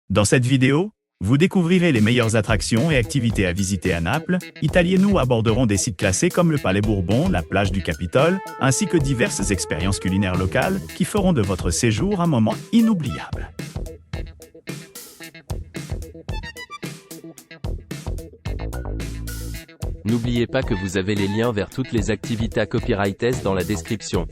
Dans cette vidéo, vous découvrirez les meilleures attractions et activités à visiter à Naples. Italie et nous aborderons des sites classés comme le Palais Bourbon, la plage du Capitole, ainsi que diverses expériences culinaires locales qui feront de votre séjour un moment inoubliable. N'oubliez pas que vous avez les liens vers toutes les activités à Copyrightes dans la description.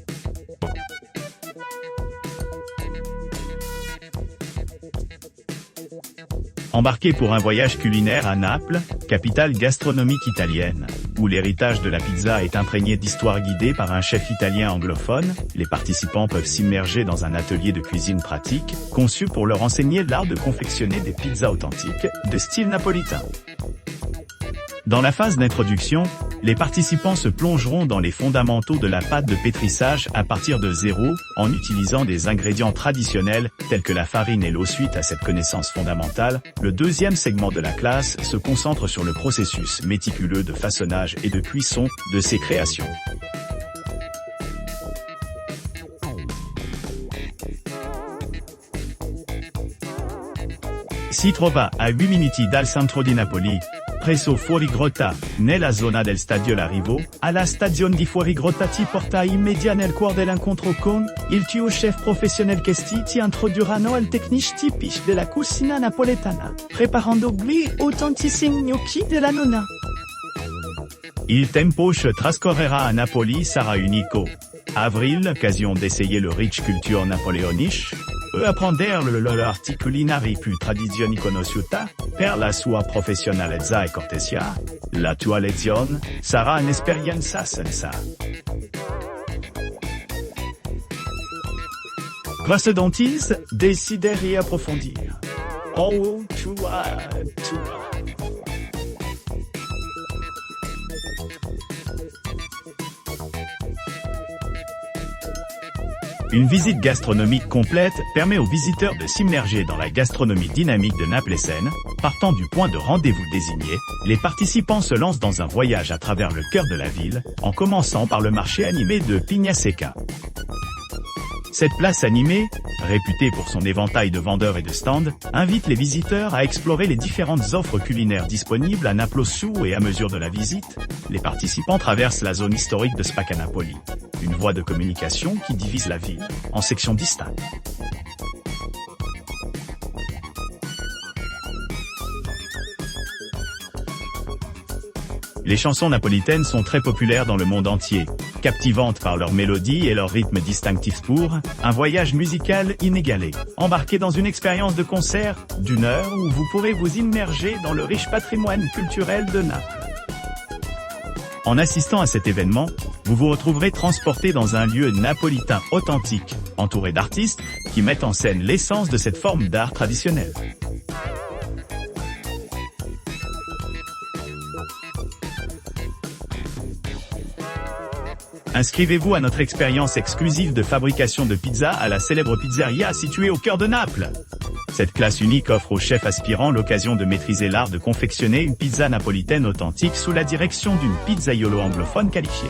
Embarquez pour un voyage culinaire à Naples, capitale gastronomique italienne, où l'héritage de la pizza est imprégné d'histoires guidées par un chef italien anglophone. Les participants peuvent s'immerger dans un atelier de cuisine pratique, conçu pour leur enseigner l'art de confectionner des pizzas authentiques, de style napolitain. Dans la phase d'introduction, les participants se plongeront dans les fondamentaux de la pâte de pétrissage à partir de zéro, en utilisant des ingrédients traditionnels tels que la farine et l'eau. Suite à cette connaissance fondamentale, le deuxième segment de la classe se concentre sur le processus méticuleux de façonnage et de cuisson de ces créations. Si trova a 8 minuti dal centro di Napoli, presso Fuorigrotta, nella zona del Stadio L'Arrivo, alla stazione di Fuorigrotta ti porta immediat nel cuore dell'incontro con il tuo chef professionnel che ti introdurranno al tecniche tipiche della cucina napoletana, preparando gli autentissimi gnocchi della nonna. Il tempo che trascorrerà a Napoli sarà unico. Avril, l'occasion d'essayer le rich culture napoleoniche, apprender l'arte culinaire più tradizioni conosciuta, per la sua professionalità e cortesia. La tua lezione sarà un'esperienza senza precedentes, desideri approfondir. Oh, tua. Une visite gastronomique complète permet aux visiteurs de s'immerger dans la gastronomie dynamique de Naples et Seine. Partant du point de rendez-vous désigné, les participants se lancent dans un voyage à travers le cœur de la ville, en commençant par le marché animé de Pignasecca. Cette place animée, réputée pour son éventail de vendeurs et de stands, invite les visiteurs à explorer les différentes offres culinaires disponibles à Naples. Au fur et à mesure de la visite, les participants traversent la zone historique de Spaccanapoli, une voie de communication qui divise la ville en sections distinctes. Les chansons napolitaines sont très populaires dans le monde entier, captivantes par leur mélodie et leur rythme distinctif pour un voyage musical inégalé. Embarquez dans une expérience de concert d'une heure où vous pourrez vous immerger dans le riche patrimoine culturel de Naples. En assistant à cet événement, vous vous retrouverez transporté dans un lieu napolitain authentique, entouré d'artistes qui mettent en scène l'essence de cette forme d'art traditionnel. Inscrivez-vous à notre expérience exclusive de fabrication de pizza à la célèbre pizzeria située au cœur de Naples. Cette classe unique offre aux chefs aspirants l'occasion de maîtriser l'art de confectionner une pizza napolitaine authentique sous la direction d'une pizzaiolo anglophone qualifiée.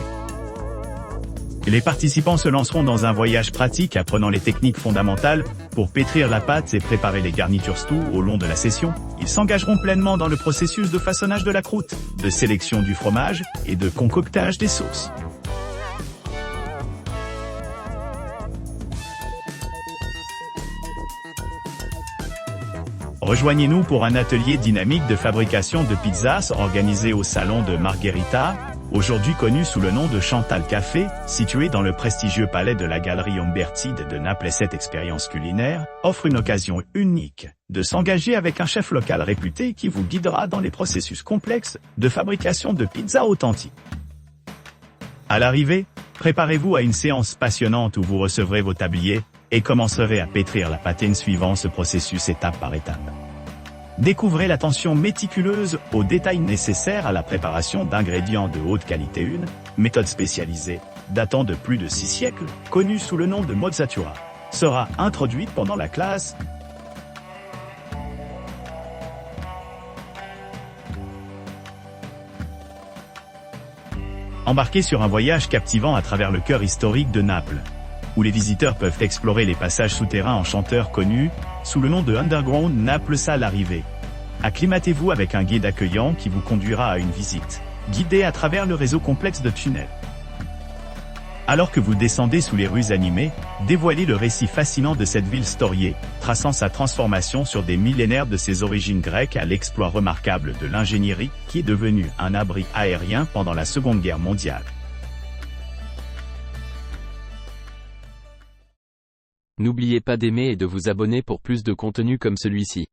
Les participants se lanceront dans un voyage pratique apprenant les techniques fondamentales pour pétrir la pâte et préparer les garnitures. Tout au long de la session, ils s'engageront pleinement dans le processus de façonnage de la croûte, de sélection du fromage et de concoctage des sauces. Rejoignez-nous pour un atelier dynamique de fabrication de pizzas organisé au salon de Margherita, aujourd'hui connu sous le nom de Chantal Café, situé dans le prestigieux palais de la Galerie Umberti de Naples. Cette expérience culinaire offre une occasion unique de s'engager avec un chef local réputé qui vous guidera dans les processus complexes de fabrication de pizzas authentiques. À l'arrivée, préparez-vous à une séance passionnante où vous recevrez vos tabliers et commencerez à pétrir la pâte en suivant ce processus étape par étape. Découvrez l'attention méticuleuse aux détails nécessaires à la préparation d'ingrédients de haute qualité. Une méthode spécialisée, datant de plus de 6 siècles, connue sous le nom de mozzatura, sera introduite pendant la classe. Embarquez sur un voyage captivant à travers le cœur historique de Naples, où les visiteurs peuvent explorer les passages souterrains enchanteurs connus, sous le nom de Underground Naples à l'arrivée. Acclimatez-vous avec un guide accueillant qui vous conduira à une visite guidée à travers le réseau complexe de tunnels. Alors que vous descendez sous les rues animées, dévoilez le récit fascinant de cette ville storiée, traçant sa transformation sur des millénaires de ses origines grecques à l'exploit remarquable de l'ingénierie qui est devenue un abri aérien pendant la Seconde Guerre mondiale. N'oubliez pas d'aimer et de vous abonner pour plus de contenu comme celui-ci.